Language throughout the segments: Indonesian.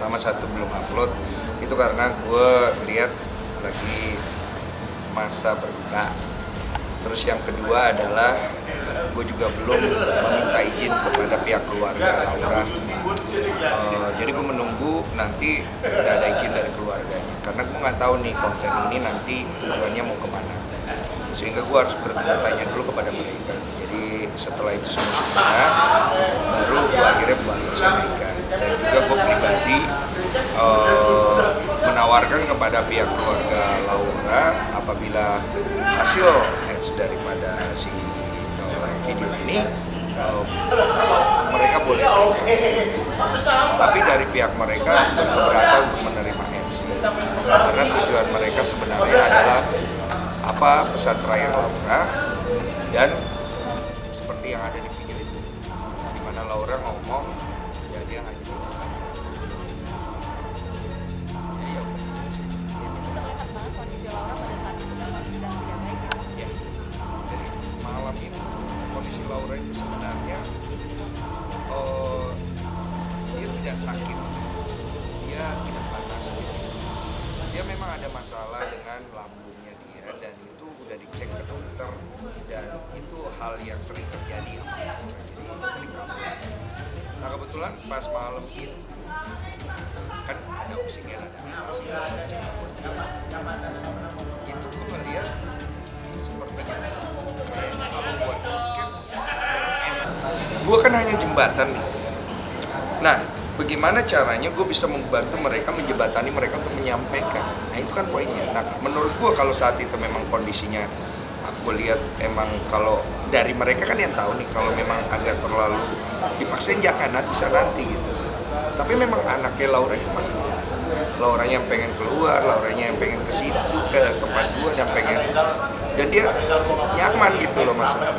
pertama satu belum upload itu karena gue lihat lagi masa berbuka. Terus yang kedua adalah gue juga belum meminta izin kepada pihak keluarga Laura. Jadi gue menunggu nanti udah ada izin dari keluarganya. Karena gue nggak tahu nih konten ini nanti tujuannya mau kemana. Sehingga gue harus bertanya dulu kepada mereka. Jadi setelah itu semua baru gue akhirnya baru bisa naikkan. Dan juga gue pribadi menawarkan kepada pihak keluarga Laura apabila hasil ads daripada si video ini mereka boleh tapi dari pihak mereka berkeberatan untuk menerima ads karena tujuan mereka sebenarnya adalah apa pesan terakhir Laura dan seperti yang ada di video itu di mana Laura ngomong ya dia hanya kondisi Laura itu sebenarnya dia tidak sakit, dia tidak panas, dia memang ada masalah dengan lambungnya dia dan itu udah dicek ke dokter dan itu hal yang sering terjadi sama Laura, jadi sering kambuh. Nah kebetulan pas malam itu kan ada oksigen, ada apa segala macam buat dia. Itu gue ngeliat sepertinya kayak kalau buat podcast enak. Gue kan hanya jembatan nih. Nah, bagaimana caranya gue bisa membantu mereka, menjembatani mereka untuk menyampaikan. Nah itu kan poinnya. Nah menurut gue kalau saat itu memang kondisinya, aku lihat emang kalau dari mereka kan yang tahu nih kalau memang agak terlalu dipaksain jangan, bisa nanti gitu. Tapi memang anaknya Laura emang Lauranya yang pengen keluar, Lauranya yang pengen ke situ, ke tempat gue dan dia nyaman gitu loh maksudnya.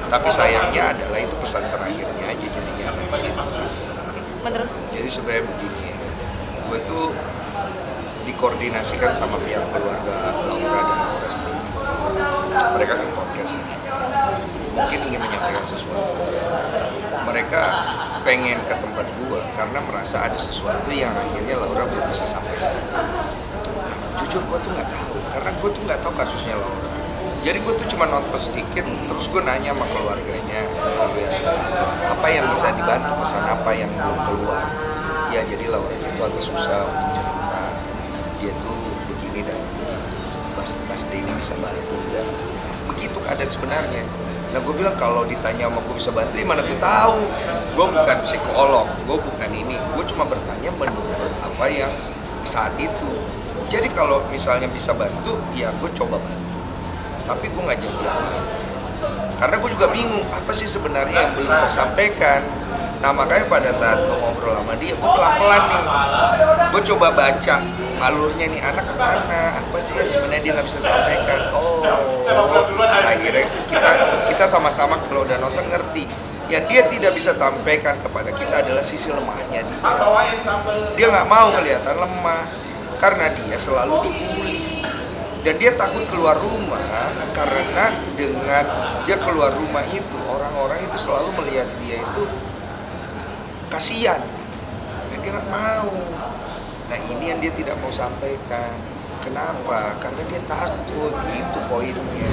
Tapi sayangnya adalah itu pesan terakhirnya aja jadinya ada di situ. Jadi sebenarnya begini ya, gue tuh dikoordinasikan sama pihak keluarga Laura dan Laura sendiri. Mereka kan podcast ya, mungkin ingin menyampaikan sesuatu. Mereka pengen ke tempat gue karena merasa ada sesuatu yang akhirnya Laura belum bisa sampaikan. Nah, jujur gue tuh nggak tahu, karena gue tuh nggak tahu kasusnya Laura. Jadi gue tuh cuma nonton sedikit, terus gue nanya sama keluarganya, apa yang bisa dibantu, pesan apa yang belum keluar. Ya jadi Laura itu agak susah untuk cerita, dia tuh begini dan begitu. Mas Denny bisa bantu enggak? Begitu keadaan sebenarnya. Nah gue bilang kalau ditanya sama gue bisa bantu, mana gue tahu. Gue bukan psikolog, gue bukan ini. Gue cuma bertanya menurut apa yang saat itu. Jadi kalau misalnya bisa bantu, ya gue coba bantu. Tapi gue nggak janji apa. Karena gue juga bingung, apa sih sebenarnya yang belum tersampaikan. Nah makanya pada saat gue ngobrol sama dia, gue pelan-pelan nih. Gue coba baca alurnya nih anak kemana, apa sih yang sebenarnya dia nggak bisa sampaikan. Akhirnya kita sama-sama kalau udah nonton ngerti yang dia tidak bisa sampaikan kepada kita adalah sisi lemahnya dia. Dia nggak mau kelihatan lemah karena dia selalu dibully dan dia takut keluar rumah karena dengan dia keluar rumah itu orang-orang itu selalu melihat dia itu kasihan dan dia nggak mau. Nah ini yang dia tidak mau sampaikan. Kenapa? Karena dia takut, itu poinnya.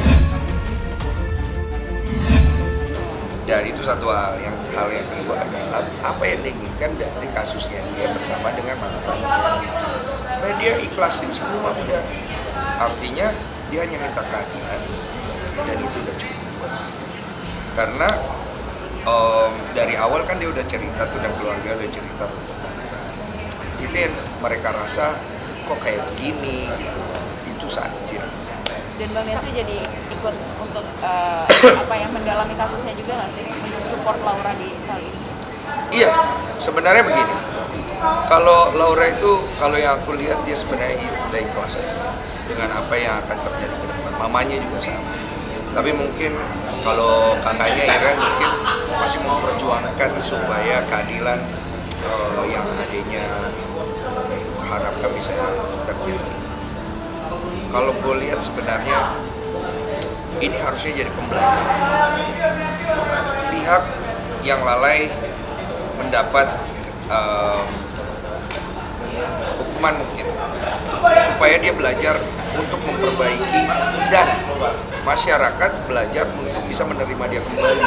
Dan itu satu hal yang kedua adalah apa yang diinginkan dari kasusnya dia bersama dengan mantannya. Sebenarnya dia ikhlasin semua udah. Artinya dia hanya minta keadilan dan itu udah cukup buat dia. Karena dari awal kan dia udah cerita tuh dan keluarga udah cerita tentang itu yang mereka rasa kok kayak begini gitu. Itu saja. Dan Bang Desi jadi ikut untuk apa yang mendalami kasusnya juga nggak sih untuk support Laura di hal ini? Iya, sebenarnya begini. Kalau Laura itu, kalau yang aku lihat dia sebenarnya udah ikhlas aja dengan apa yang akan terjadi ke depan. Mamanya juga sama. Tapi mungkin kalau kakaknya Iren mungkin masih memperjuangkan supaya keadilan yang adanya harapkan bisa terjadi. Kalau gue lihat sebenarnya ini harusnya jadi pembelajaran. Pihak yang lalai mendapat hukuman mungkin, supaya dia belajar untuk memperbaiki dan masyarakat belajar untuk bisa menerima dia kembali,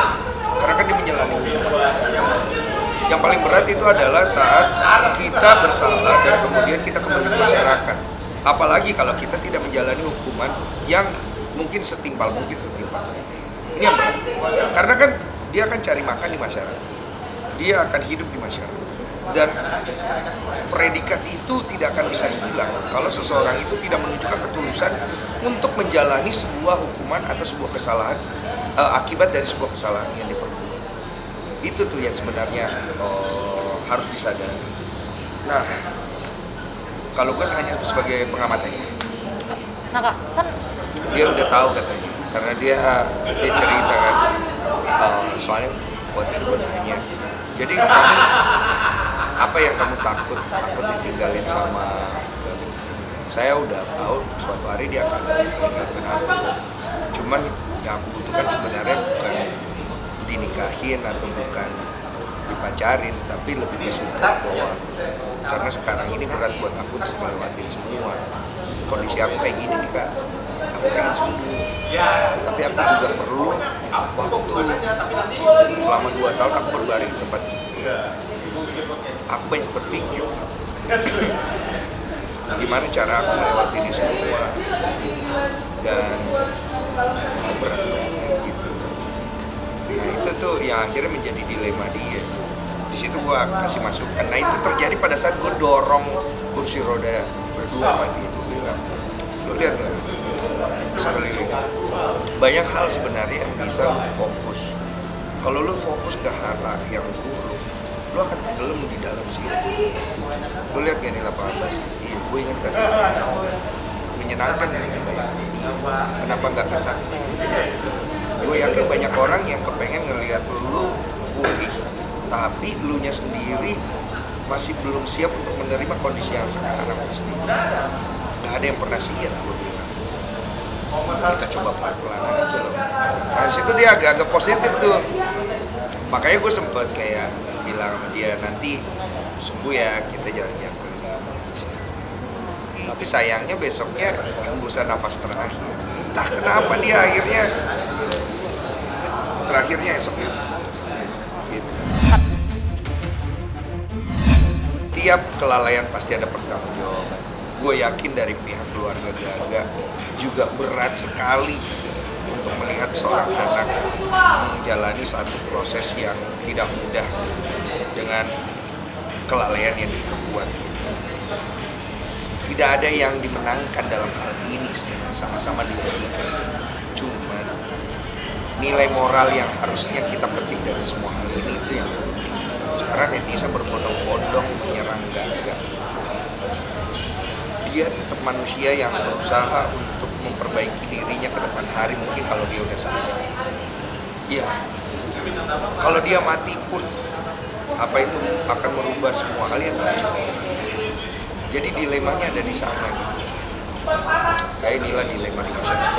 karena kan dia menjalani hukuman. Yang paling berat itu adalah saat kita bersalah dan kemudian kita kembali ke masyarakat, apalagi kalau kita tidak menjalani hukuman yang mungkin setimpal. Ini yang berat, karena kan dia akan cari makan di masyarakat, dia akan hidup di masyarakat, dan predikat itu tidak akan bisa hilang kalau seseorang itu tidak menunjukkan ketulusan untuk menjalani sebuah hukuman atau sebuah kesalahan, akibat dari sebuah kesalahan yang diperbuat. Itu tuh yang sebenarnya harus disadari. Nah, kalau gue hanya sebagai pengamat aja. Nah Kak, kan Dia udah tahu katanya, karena dia cerita kan, soalnya waktu itu gue nanya, jadi kamu apa yang kamu takut ditinggalin sama Gavin? Saya udah tahu suatu hari dia akan meninggalkan aku, cuman yang aku butuhkan sebenarnya bukan dinikahin atau bukan dipacarin, tapi lebih ke support doang, karena sekarang ini berat buat aku untuk melewatin semua. Kondisi aku kayak gini nih Kak, aku pengen sembuh, tapi aku juga perlu waktu. Selama 2 tahun aku berbaring di tempat itu, aku banyak berpikir gimana cara aku melewati ini semua, dan itu berat banget gitu. Nah itu tuh yang akhirnya menjadi dilema dia. Di situ gua kasih masukan. Nah itu terjadi pada saat gua dorong kursi roda berdua sama dia. Gua bilang, lo lihat nggak? Banyak hal sebenarnya yang bisa lo fokus. Kalau lo fokus ke hal yang buruk, lo akan tenggelam di dalam situ. Lo lihat gak nih lapangan basket? Iya, gue ingat kan. Menyenangkan kan banyak. Iya. Kenapa nggak kesana? Gue yakin banyak orang yang kepengen ngelihat lo pulih, tapi lu nya sendiri masih belum siap untuk menerima kondisi yang sekarang pasti. Nggak ada yang pernah siap, gue bilang. Kita coba pelan-pelan aja loh. Nah disitu dia agak-agak positif tuh. Makanya gue sempet kayak bilang sama dia, nanti sembuh ya, kita jalan-jalan keliling. Tapi sayangnya besoknya hembusan napas terakhir. Entah kenapa dia terakhirnya esok itu. Gitu. Tiap kelalaian pasti ada pertanggungjawaban. Gue yakin dari pihak keluarga Gaga juga berat sekali untuk melihat seorang anak menjalani satu proses yang tidak mudah dengan kelalaian yang diperbuat gitu. Tidak ada yang dimenangkan dalam hal ini sebenarnya, sama-sama dirugikan. Cuman nilai moral yang harusnya kita petik dari semua hal ini itu yang penting. Sekarang netizen berbondong-bondong menyerang Gaga. Dia tetap manusia yang berusaha untuk memperbaiki dirinya ke depan hari, mungkin kalau dia udah sadar. Ya, kalau dia mati pun, apa itu akan merubah semua hal yang gak cukup. Jadi dilemanya ada di sana gitu. Kayak inilah dilema di masyarakat.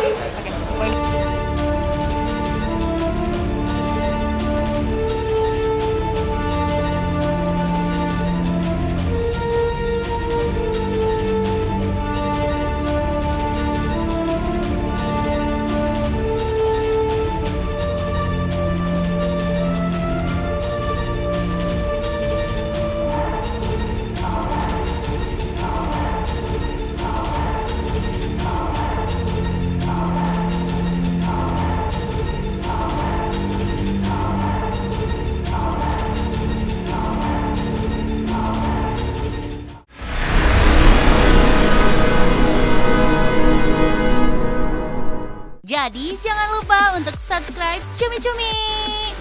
Jadi jangan lupa untuk subscribe Cumi Cumi.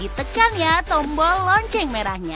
Ditekan ya tombol lonceng merahnya.